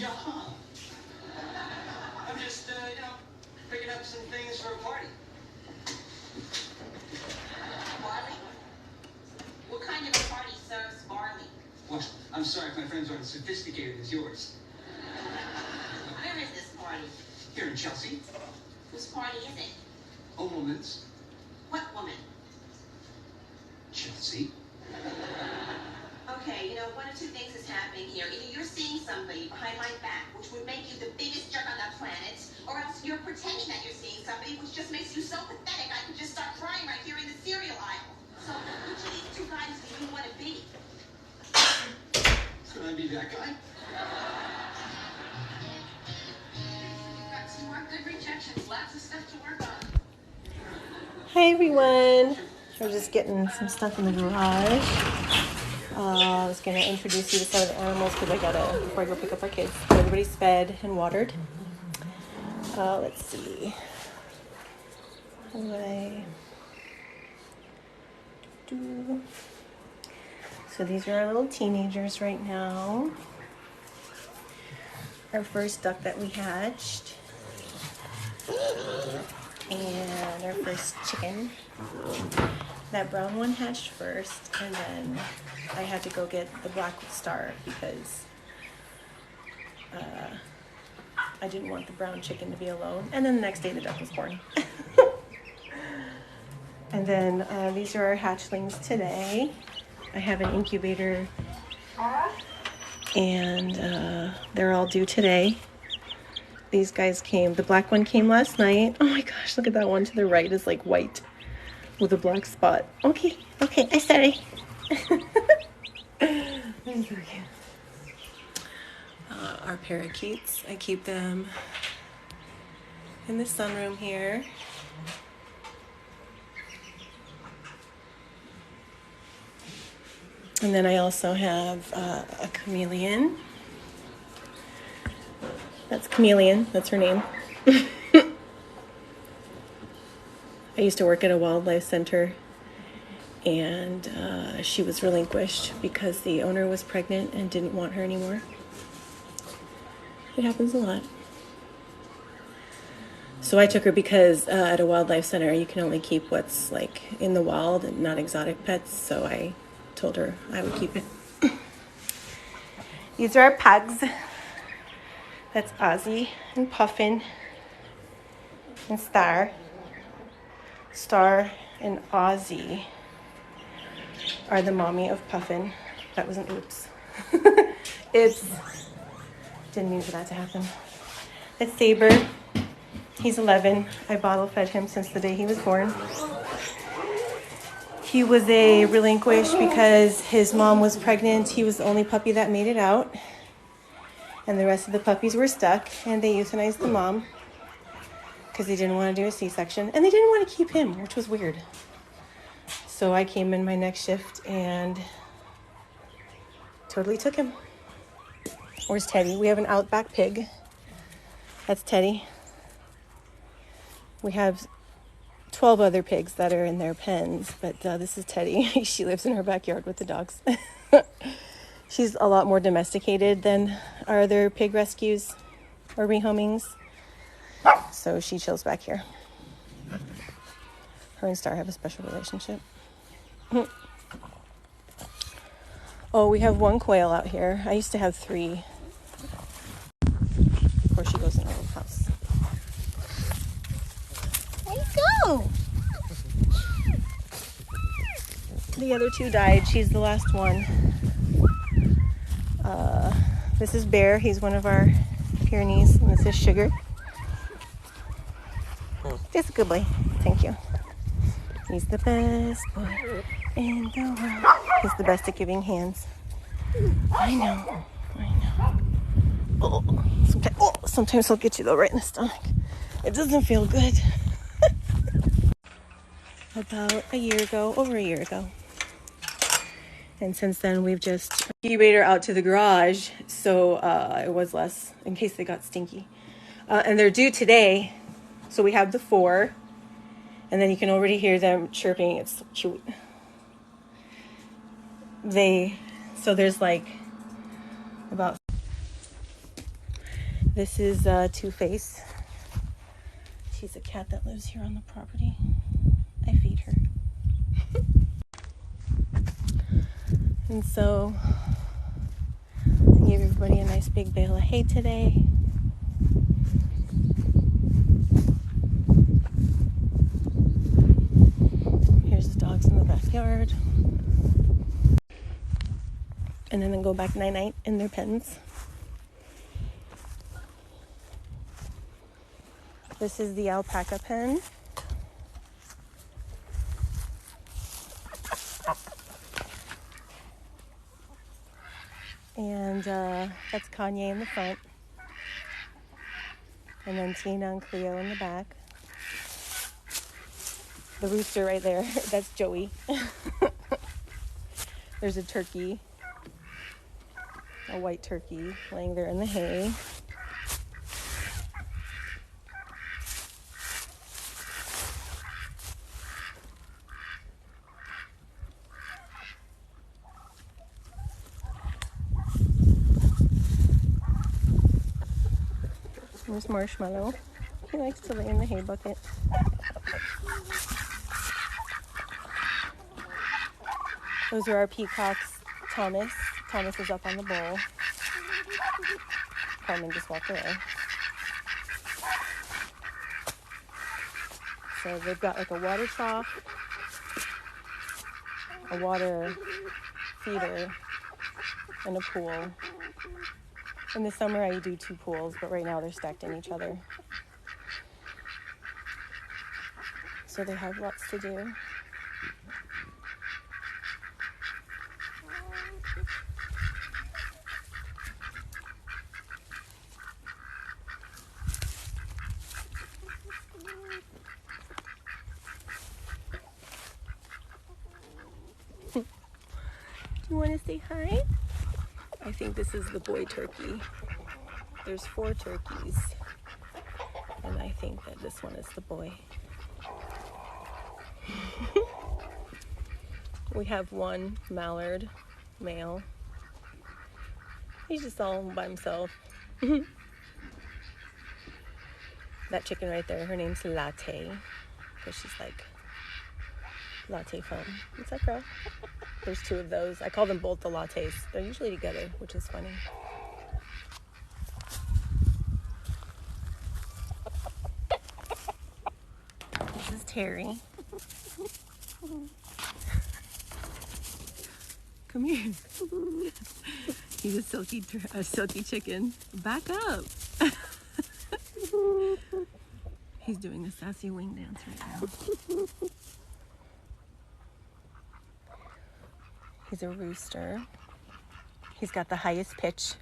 Yeah. I'm just, picking up some things for a party. Barley? What kind of a party serves barley? Well, I'm sorry if my friends aren't as sophisticated as yours. Where is this party? Here in Chelsea. Whose party is it? A woman's. What woman? Chelsea. Okay, one of two things is happening here. Either you're seeing somebody behind my back, which would make you the biggest jerk on the planet, or else you're pretending that you're seeing somebody, which just makes you so pathetic I could just start crying right here in the cereal aisle. So, which of these two guys do you want to be? Could I be that guy? You've got some more good rejections, lots of stuff to work on. Hi everyone, we're just getting some stuff in the garage. I was going to introduce you to some of the animals because before I go pick up our kids. Everybody's fed and watered. Let's see. How do I do? So these are our little teenagers right now. Our first duck that we hatched. And our first chicken. That brown one hatched first, and then I had to go get the black star because I didn't want the brown chicken to be alone. And then the next day the duck was born. And then these are our hatchlings today. I have an incubator, and they're all due today. These guys came. The black one came last night. Oh my gosh, look at that one to the right is like white with a black spot. Okay, I sorry. Our parakeets, I keep them in the sunroom here. And then I also have a chameleon. That's Chameleon, that's her name. I used to work at a wildlife center, and she was relinquished because the owner was pregnant and didn't want her anymore. It happens a lot. So I took her because at a wildlife center you can only keep what's like in the wild and not exotic pets, so I told her I would keep it. These are our pugs. That's Ozzy and Puffin and Star. Star and Ozzy are the mommy of Puffin. That was an oops. Oops. Didn't mean for that to happen. That's Saber. He's 11. I bottle fed him since the day he was born. He was a relinquish because his mom was pregnant. He was the only puppy that made it out. And the rest of the puppies were stuck, and they euthanized the mom because they didn't want to do a C-section, and they didn't want to keep him, which was weird. So I came in my next shift and totally took him. Where's Teddy? We have an Outback pig. That's Teddy. We have 12 other pigs that are in their pens, but this is Teddy. She lives in her backyard with the dogs. She's a lot more domesticated than our other pig rescues or rehomings. So she chills back here. Her and Star have a special relationship. Oh, we have one quail out here. I used to have 3. Before she goes in her little house. There you go! The other 2 died. She's the last one. This is Bear. He's one of our Pyrenees. And this is Sugar. He's a good boy. Thank you. He's the best boy in the world. He's the best at giving hands. I know. Sometimes he'll get you though right in the stomach. It doesn't feel good. About over a year ago. And since then we've just incubator out to the garage, so it was less in case they got stinky. And they're due today, so we have the 4. And then you can already hear them chirping. It's so cute. So there's like about This is Two-Face. She's a cat that lives here on the property. I feed her. And so I gave everybody a nice big bale of hay today. Here's the dogs in the backyard. And then go back night-night in their pens. This is the alpaca pen. And that's Kanye in the front. And then Tina and Cleo in the back. The rooster right there, that's Joey. There's a turkey, a white turkey laying there in the hay. There's Marshmallow. He likes to lay in the hay bucket. Those are our peacocks. Thomas. Thomas is up on the bowl. Carmen just walked away. So they've got like a water trough, a water feeder, and a pool. In the summer I do 2 pools, but right now they're stacked in each other. So they have lots to do. Do you want to say hi? I think this is the boy turkey. There's 4 turkeys. And I think that this one is the boy. We have one mallard male. He's just all by himself. That chicken right there, her name's Latte. Because she's like latte foam. What's up, girl? There's 2 of those. I call them both the lattes. They're usually together, which is funny. This is Terry. Come here. He's a silky chicken. Back up. He's doing a sassy wing dance right now. He's a rooster. He's got the highest pitch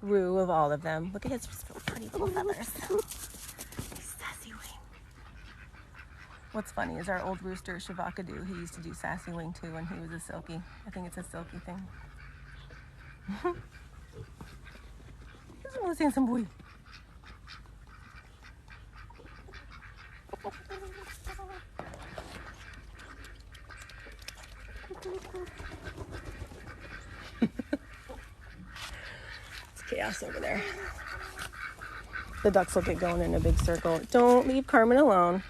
roo of all of them. Look at his pretty little feathers. Sassy wing. What's funny is our old rooster, Shavakadu, he used to do sassy wing too when he was a silky. I think it's a silky thing. He's the most handsome boy. It's chaos over there. The ducks will get going in a big circle. Don't leave Carmen alone.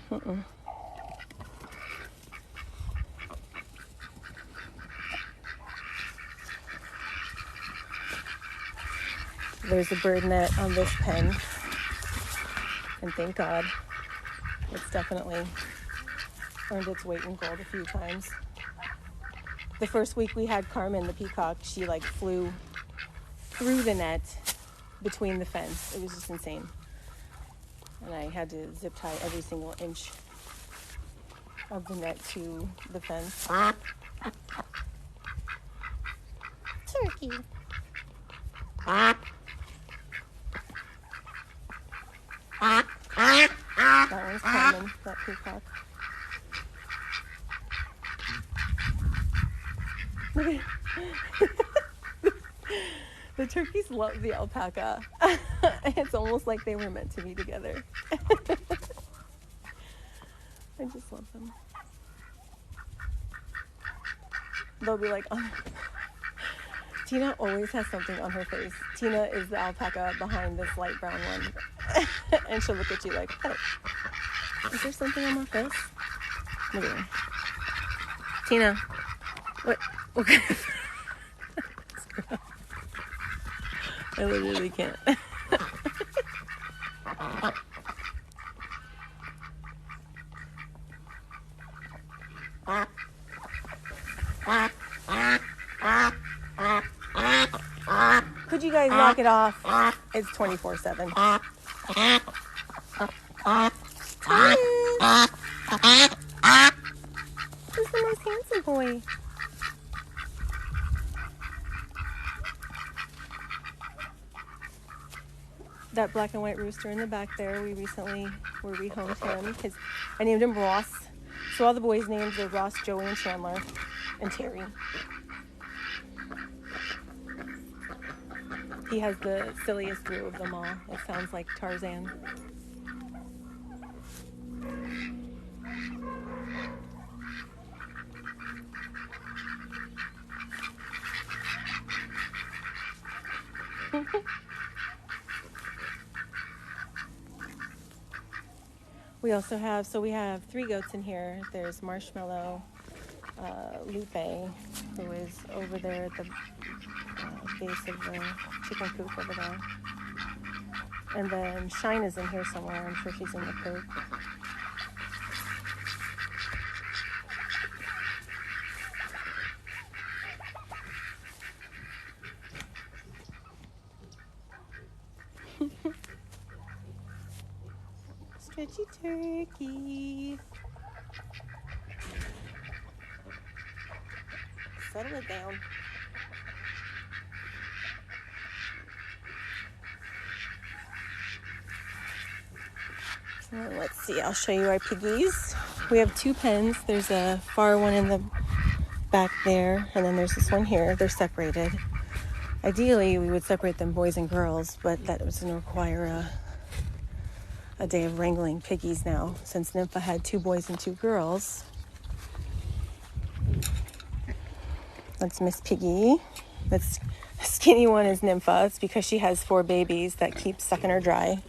There's a bird net on this pen. And thank God. It's definitely earned its weight in gold a few times. The first week we had Carmen, the peacock, she like flew through the net between the fence. It was just insane. And I had to zip tie every single inch of the net to the fence. Turkey. That one's Carmen, that peacock. The turkeys love the alpaca. It's almost like they were meant to be together. I just love them. They'll be like, Tina always has something on her face. Tina is the alpaca behind this light brown one. And she'll look at you like, hey, is there something on my face? Look at her. Tina, what kind of... I literally can't. Could you guys knock it off? It's 24/7. Who's the most handsome boy? That black and white rooster in the back there, we recently rehomed him. I named him Ross. So all the boys' names are Ross, Joey, and Chandler, and Terry. He has the silliest brew of them all. It sounds like Tarzan. We also have, we have 3 goats in here. There's Marshmallow, Lupe, who is over there at the base of the chicken coop over there. And then Shine is in here somewhere. I'm sure she's in the coop. Stretchy turkey. Settle it down. Let's see, I'll show you our piggies. We have 2 pens. There's a far one in the back there, and then there's this one here. They're separated. Ideally, we would separate them boys and girls, but that was going to require a day of wrangling piggies now, since Nympha had 2 boys and 2 girls. That's Miss Piggy. That's skinny one is Nympha. It's because she has 4 babies that keep sucking her dry.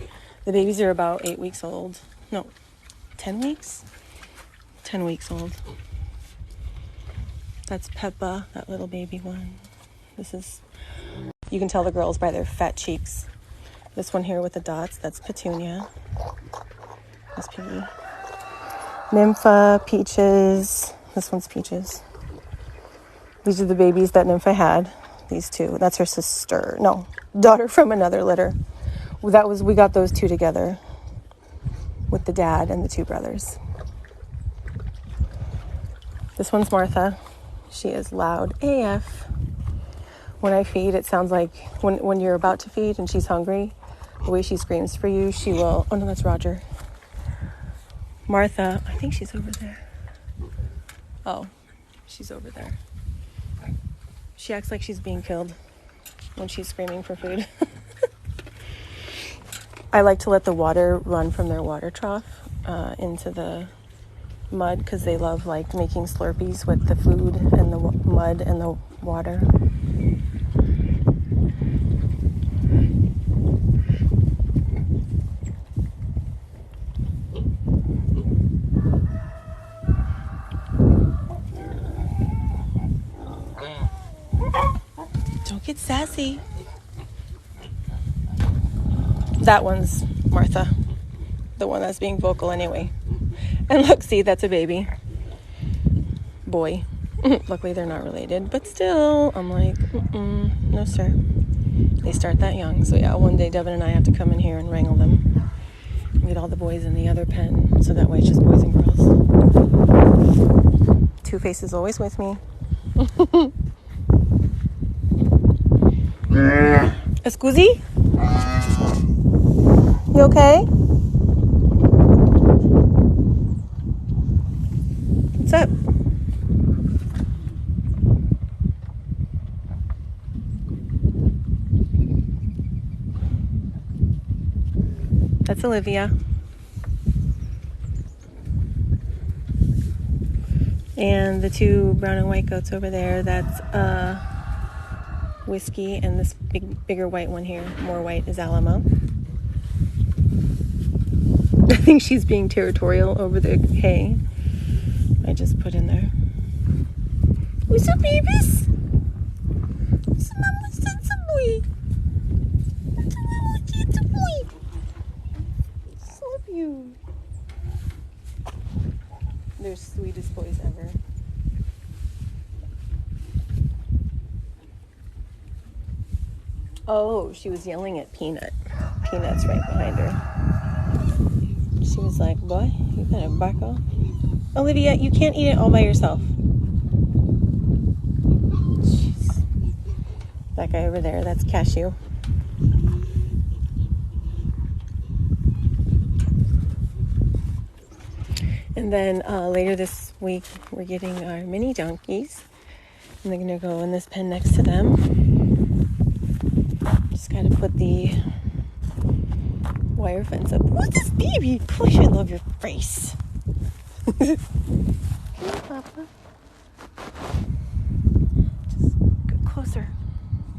The babies are about 8 weeks old. No, 10 weeks? 10 weeks old. That's Peppa, that little baby one. This is, you can tell the girls by their fat cheeks. This one here with the dots, that's Petunia. That's Piggy. Nympha, Peaches. This one's Peaches. These are the babies that Nympha had. These 2. That's her sister. No, daughter from another litter. We got those 2 together with the dad and the 2 brothers. This one's Martha. She is loud AF. When I feed, it sounds like when you're about to feed and she's hungry, the way she screams for you, she will... Oh, no, that's Roger. Martha, I think she's over there. Oh, she's over there. She acts like she's being killed when she's screaming for food. I like to let the water run from their water trough into the mud because they love like making Slurpees with the food and the mud and the water. Don't get sassy. That one's Martha, the one that's being vocal anyway. And look, see, that's a baby boy. Luckily, they're not related, but still, I'm like, no, sir. They start that young. So yeah, one day Devin and I have to come in here and wrangle them. Get all the boys in the other pen, so that way it's just boys and girls. Two-Face is always with me. Scusi? You okay? What's up? That's Olivia. And the 2 brown and white goats over there, that's whiskey, and this bigger white one here, more white, is Alamo. I think she's being territorial over the hay I just put in there. What's up, babies? What's up, mama? What's up, boy? What's up, mama? What's up, boy? So cute. They're sweetest boys ever. Oh, she was yelling at Peanut. Peanut's right behind her. She was like, boy, you better back off. Olivia, you can't eat it all by yourself. Jeez. That guy over there, that's Cashew. And then later this week, we're getting our mini donkeys. And they're going to go in this pen next to them. Just got to put the wire fence up. What's this baby? Gosh, I love your face. Hey, Papa. Just go closer.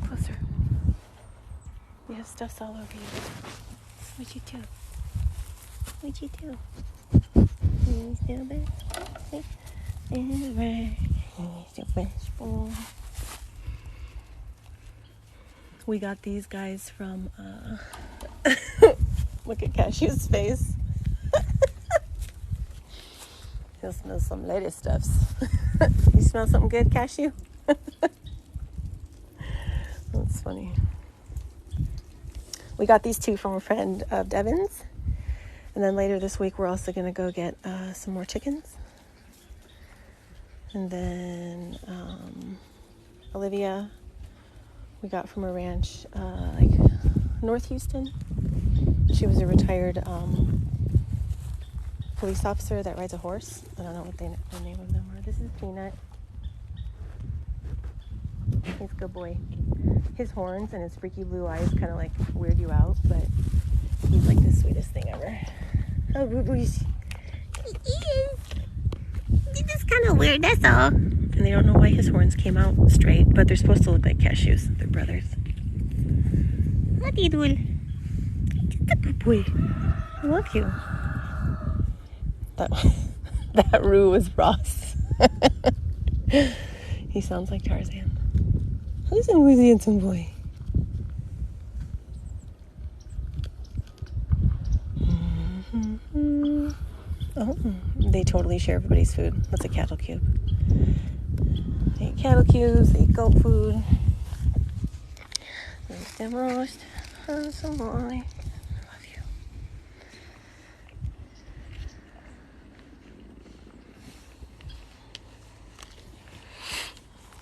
Closer. You have stuffs all over you. What'd you do? What'd you do? He's the best. He's the best boy. We got these guys from, look at Cashew's face. He'll smell some lady stuffs. You smell something good, Cashew? That's funny. We got these two from a friend of Devin's. And then later this week, we're also going to go get some more chickens. And then Olivia, we got from a ranch, like North Houston. She was a retired police officer that rides a horse. I don't know what the name of them are. This is Peanut. He's a good boy. His horns and his freaky blue eyes kind of like weird you out, but he's like the sweetest thing ever. Oh, boo boos. This is kind of weird, that's all. And they don't know why his horns came out straight, but they're supposed to look like cashews. They're brothers. What are you doing? Just a good boy. I love you. That Roo was Ross. He sounds like Tarzan. Who's a woozy handsome boy? Mm-hmm. Oh, they totally share everybody's food. That's a cattle cube. They eat cattle cubes, they eat goat food. There's the most handsome boy. I love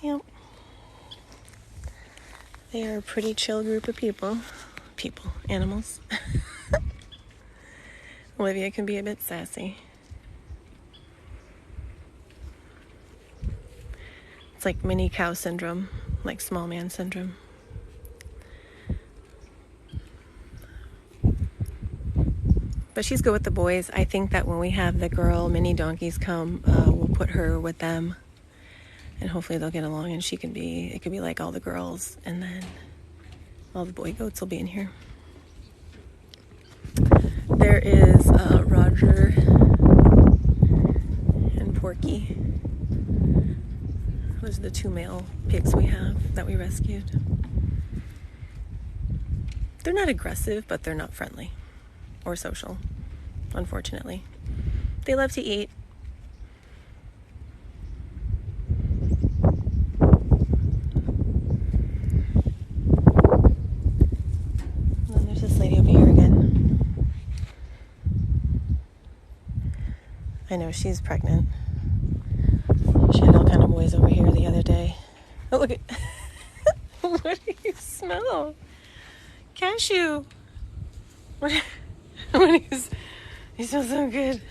you. Yep. They are a pretty chill group of people. Animals. Olivia can be a bit sassy. It's like mini cow syndrome, like small man syndrome. But she's good with the boys. I think that when we have the girl mini donkeys come, we'll put her with them. And hopefully they'll get along and it could be like all the girls, and then all the boy goats will be in here. There is Roger and Porky. Those are the two male pigs we have that we rescued. They're not aggressive, but they're not friendly or social, unfortunately. They love to eat. And then there's this lady over here again. I know, she's pregnant. She had all kind of boys over here the other day. Oh, look at... What do you smell? Cashew. What is... You smell so good.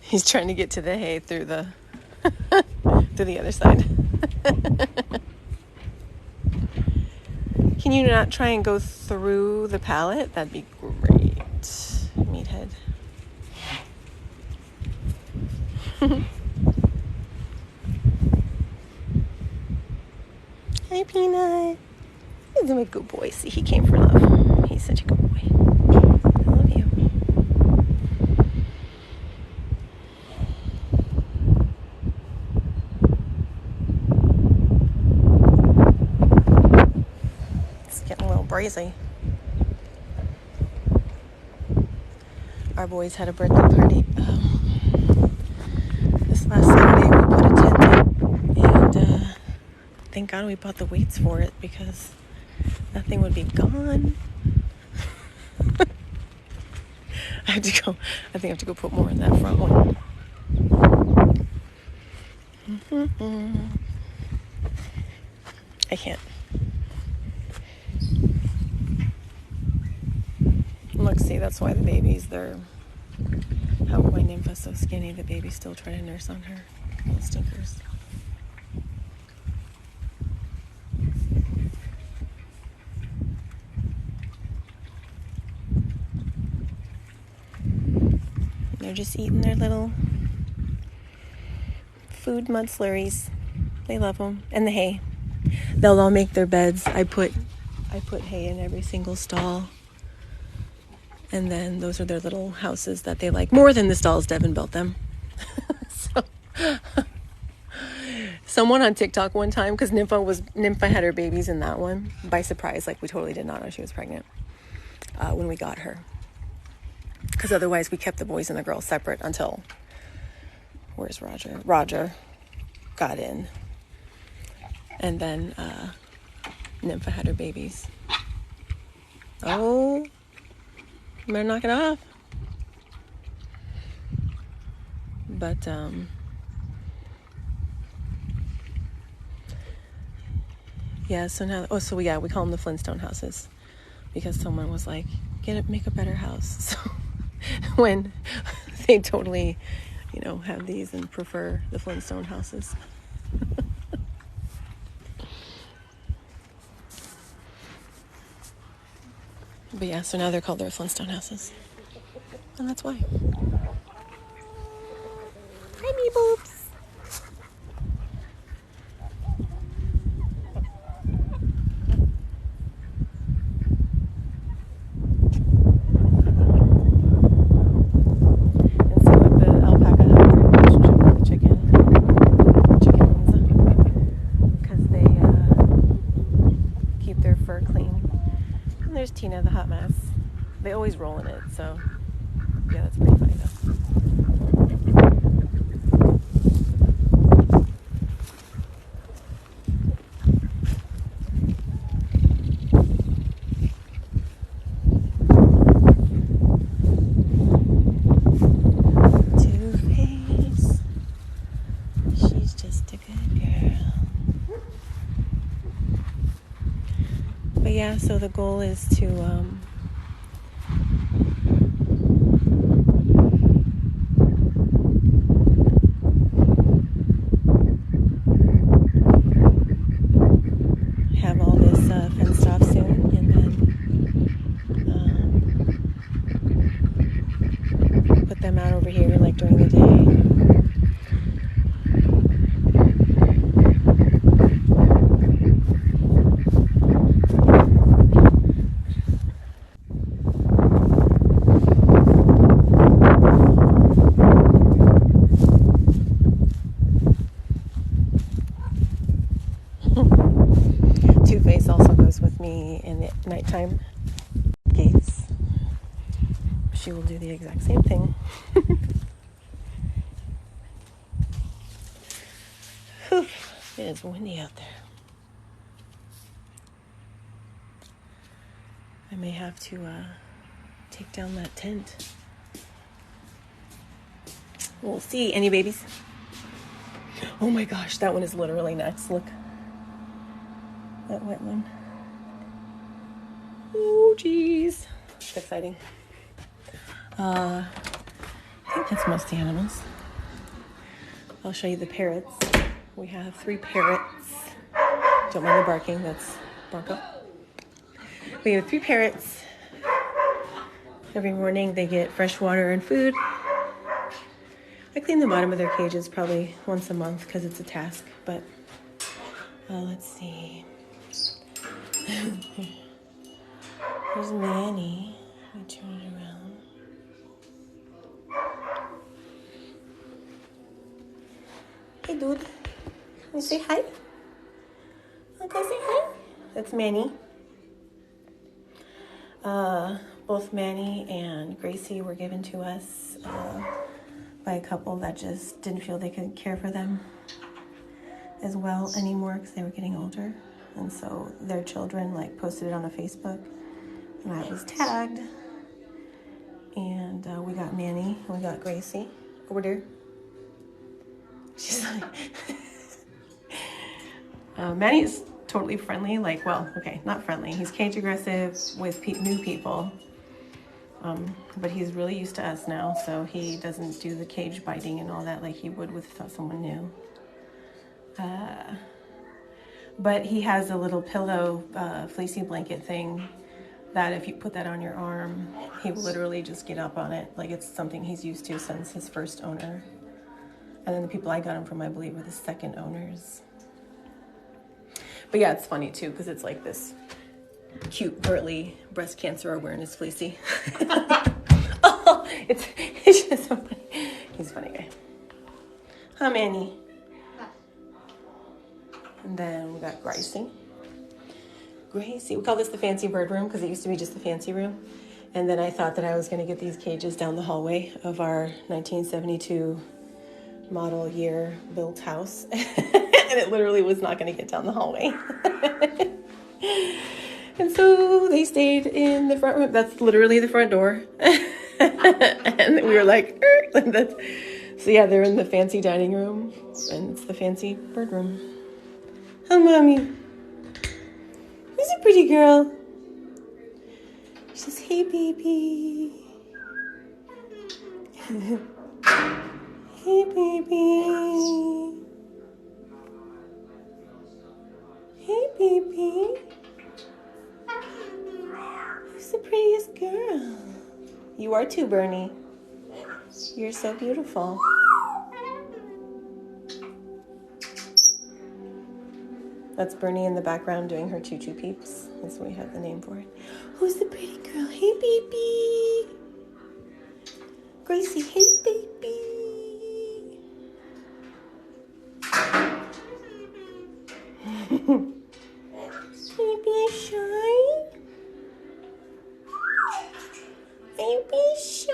He's trying to get to the hay through the... through the other side. Can you not try and go through the pallet? That'd be great. Meathead. Hi, Peanut. He's a good boy. See, he came for love. He's such a good boy. I love you. It's getting a little breezy. Our boys had a birthday party. This last Saturday we put a tent up, and thank God we bought the weights for it because that thing would be gone. I think I have to go put more in that front one. I can't. Look, see, that's why the babies, how my Nympha's so skinny, the baby's still trying to nurse on her. Little stinkers. They're just eating their little food mud slurries. They love them. And the hay. They'll all make their beds. I put hay in every single stall. And then those are their little houses that they like more than the stalls Devin built them. So, someone on TikTok one time, because Nympha had her babies in that one by surprise. Like, we totally did not know she was pregnant when we got her. Because otherwise we kept the boys and the girls separate until, where's Roger? Roger got in. And then Nympha had her babies. Oh, better knock it off. But yeah, so now, we call them the Flintstone houses because someone was like, make a better house. So when they totally, have these and prefer the Flintstone houses. But yeah, so now they're called their Flintstone houses. And that's why. Hi, me boobs. And see what the alpaca have a great relationship with the chickens. Because they keep their fur clean. And there's Tina, the hot mess. They always roll in it, so yeah, that's pretty funny though. Two-Face, she's just a good girl. But yeah, so the goal is to have all this fenced off soon, and then put them out over here like during the day. Two-Face also goes with me in the nighttime gates. She will do the exact same thing. Whew, it is windy out there. I may have to take down that tent. We'll see. Any babies? Oh my gosh, that one is literally next. Look. That wet one. Oh, geez. It's exciting. I think that's most of the animals. I'll show you the parrots. We have 3 parrots. Don't mind the barking, that's Bronco. We have 3 parrots. Every morning they get fresh water and food. I clean the bottom of their cages probably once a month because it's a task, but let's see. Here's Manny. Let me turn it around. Hey, dude. Can you say hi? Okay, say hi. That's Manny. Both Manny and Gracie were given to us by a couple that just didn't feel they could care for them as well anymore because they were getting older. And so their children like posted it on a Facebook, and I was tagged. And we got Manny and we got Gracie over there. She's like, Manny is totally friendly. Like, well, okay, not friendly. He's cage aggressive with new people. But he's really used to us now, so he doesn't do the cage biting and all that like he would with someone new. But he has a little pillow, fleecy blanket thing that if you put that on your arm, he will literally just get up on it. Like it's something he's used to since his first owner. And then the people I got him from, I believe, were the second owners. But yeah, it's funny too, because it's like this cute, burly breast cancer awareness fleecy. Oh, it's just so funny. He's a funny guy. Hi, Manny. And then we got Gracie. Gracie, we call this the fancy bird room because it used to be just the fancy room. And then I thought that I was going to get these cages down the hallway of our 1972 model year built house. And it literally was not going to get down the hallway. And so they stayed in the front room. That's literally the front door. And we were like, so yeah, they're in the fancy dining room. And it's the fancy bird room. Hi, Mommy. Who's a pretty girl? She says, hey, baby. Hey, baby. Hey, baby. Who's the prettiest girl? You are too, Bernie. You're so beautiful. That's Bernie in the background doing her choo-choo peeps. That's what we have the name for it. Who's the pretty girl? Hey, baby. Gracie, hey, baby. Baby shy. Baby shy.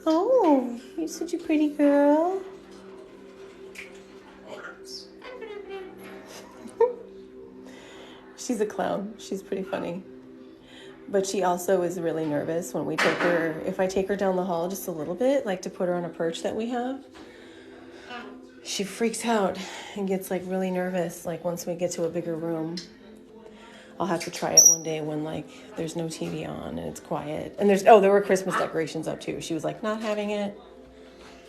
Oh, you're such a pretty girl. She's a clown. She's pretty funny. But she also is really nervous when we take her, if I take her down the hall just a little bit, like to put her on a perch that we have, she freaks out and gets like really nervous. Like once we get to a bigger room, I'll have to try it one day when like there's no TV on and it's quiet. And there were Christmas decorations up too. She was like not having it.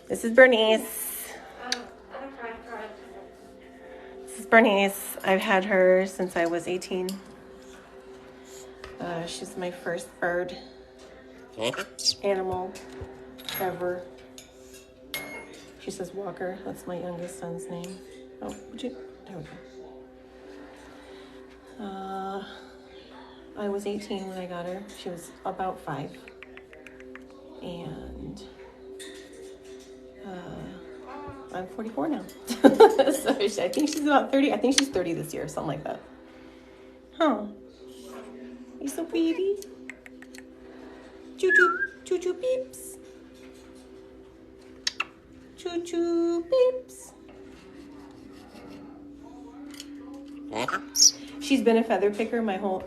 This is Bernice. This is Bernice. I've had her since I was 18. She's my first bird animal ever. She says Walker. That's my youngest son's name. Oh, there we go. I was 18 when I got her. She was about 5. And I'm 44 now. So I think she's about 30. I think she's 30 this year, something like that. Huh. You're so pretty. Choo-choo, choo-choo beeps. Choo-choo beeps. She's been a feather picker my whole,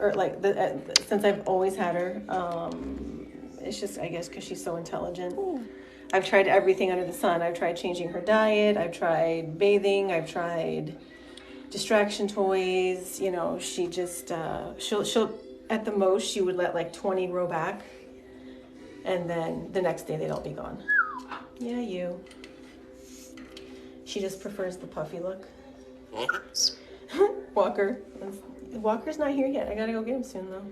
since I've always had her. It's just, I guess, because she's so intelligent. Ooh. I've tried everything under the sun. I've tried changing her diet. I've tried bathing. I've tried distraction toys. You know, she just, she'll at the most, she would let like 20 grow back. And then the next day they'd all be gone. Yeah, you. She just prefers the puffy look. Walker. Walker's not here yet. I gotta go get him soon though.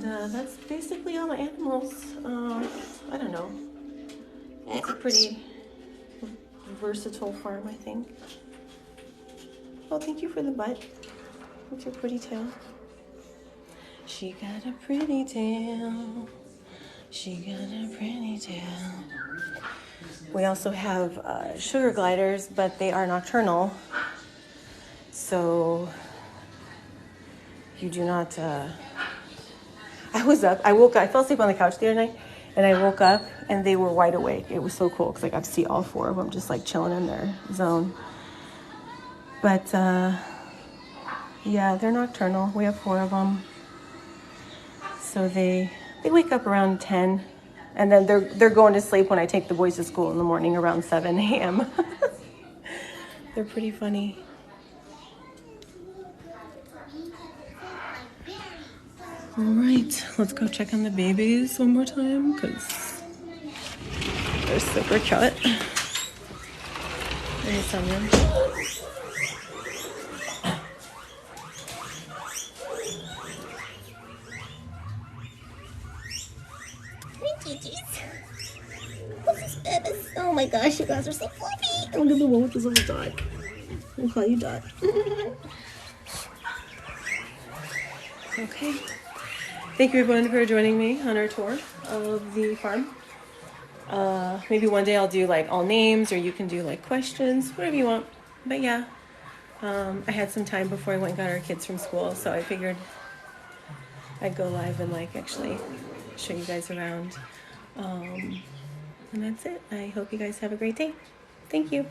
And that's basically all my animals. I don't know. It's a pretty versatile farm, I think. Oh, thank you for the butt. What's your pretty tail? She got a pretty tail. She got a pretty tail. We also have sugar gliders, but they are nocturnal. So you do not... I woke up, I fell asleep on the couch the other night, and I woke up and they were wide awake. It was so cool because I got to see all 4 of them just like chilling in their zone. But yeah, they're nocturnal. We have 4 of them. So they wake up around 10, and then they're going to sleep when I take the boys to school in the morning around 7 a.m. They're pretty funny. All right, let's go check on the babies one more time because they're super cute. There's someone. Oh my gosh, you guys are so fluffy. Look at the one with this little dot. We'll call you Dot. Okay. Thank you everyone for joining me on our tour of the farm. Maybe one day I'll do like all names, or you can do like questions, whatever you want. But yeah, I had some time before I went and got our kids from school, so I figured I'd go live and like actually show you guys around. And that's it. I hope you guys have a great day. Thank you.